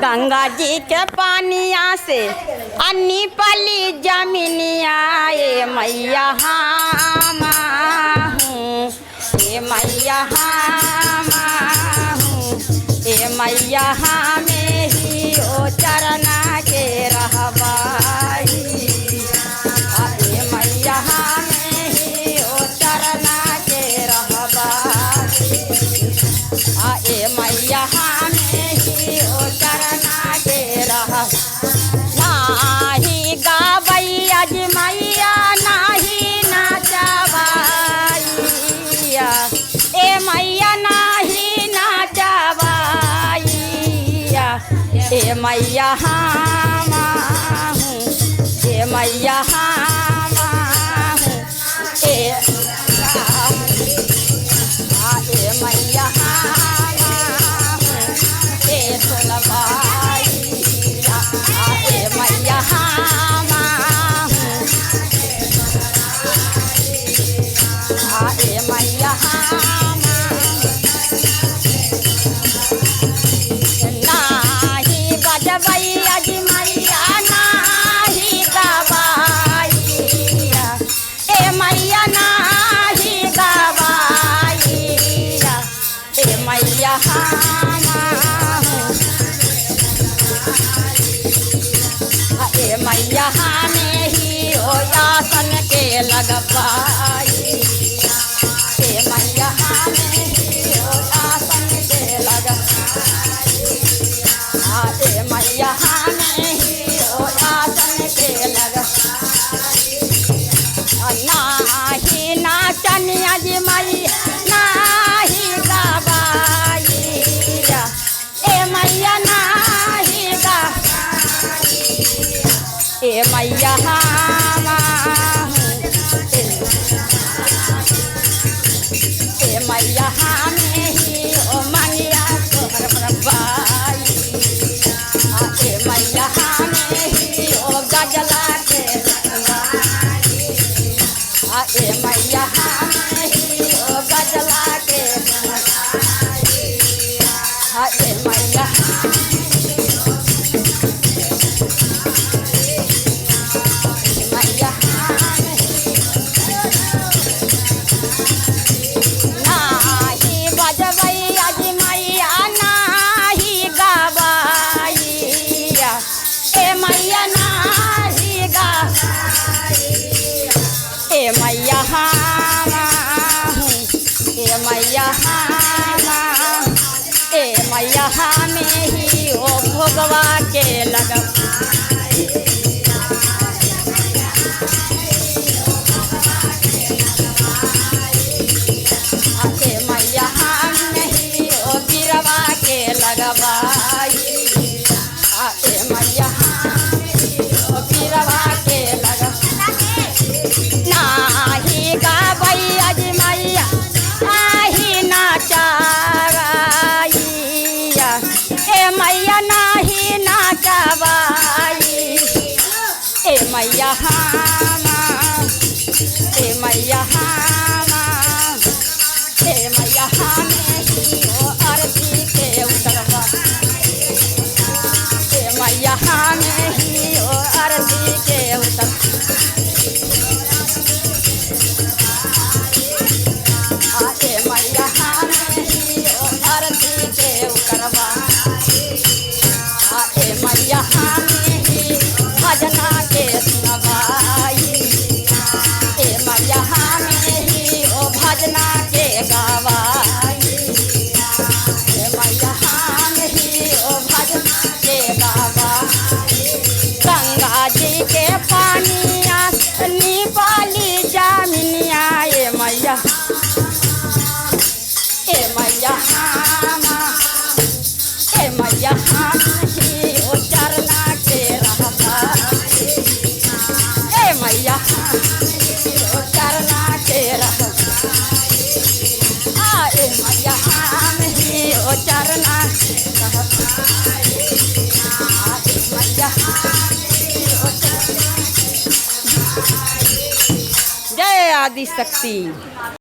गंगा जी के पानिया से अन्नी पली जमीनिया ये मैया हम हूँ, ये मैया हम हूँ, ये मैया हमें ही ओ चरना के रहबाई, ये मैया हमें ही ओ चरना के रहबाई, ये मैया हमें ही ओ चरना के रह नाही गावई अज मैया नाही नाचवाइया, ए मैया नाही नाचवाइया, ए मैया हम हूँ, ए मैया हम हूँ, ए मैया हम हूँ, ए सोलबाई, ए मैया हम हूँ, ए मैया हम नाही बजबई अज मैया नाही गवाइया, ए मैया नाही गवाइया, ए मैया हम हूँ, ए मैया हमें ही ओ आसन के लगवाई, ए मैया हमें ही ओ आसन के लगवाई, ए मैया हमें ही ओ आसन के लगवाई, नाही नाचनिया जी मैया नाही गवाइया, ए मैया नाही ए मैया हम हूँ, ए मैया हमें ही ओ मंगिया तोहर बरबाई, ए मैया हमें ही ओ गजला के रखवाई, ए मैया हमें ही ओ गजला के रखवाई, ए मैया ए मैया हम हूँ, ए मैया हम, ए मैया हमें ही ओ भोगवा के लगवाई, ए मैया हमें ही ओ गिरवा के लगवाई, ए मैया हमें ही ओ गिरवा के लगवाई, नाही गावई अज मैया नाही नाचवाइया, ए मैया नाही नाचवाई, ए मैया हम, ए मैया हम, ए मैया हमें ही ओ आरती के उतरवाई, ए मैया हमें ही ओ आरती के उतरवाई, ए मैया हमें ही ओ आरती के उतरवाई, ए मैया हमें ही भजना के सुनवाई, ए मैया हमें ही ओ भजना के गवाई, ए मैया हमें ही ओ भजना के गवाई, गंगा जी के पानिया निपाली जमीनिया, ए मैया हम, ए मैया हम ही ओ चरना के रहबाई, ए मैया हम ही ओ चरना के रहबाई, ए मैया हम ही ओ चरना के रहबाई, ए मैया हम ही ओ चरना। जय आदि शक्ति।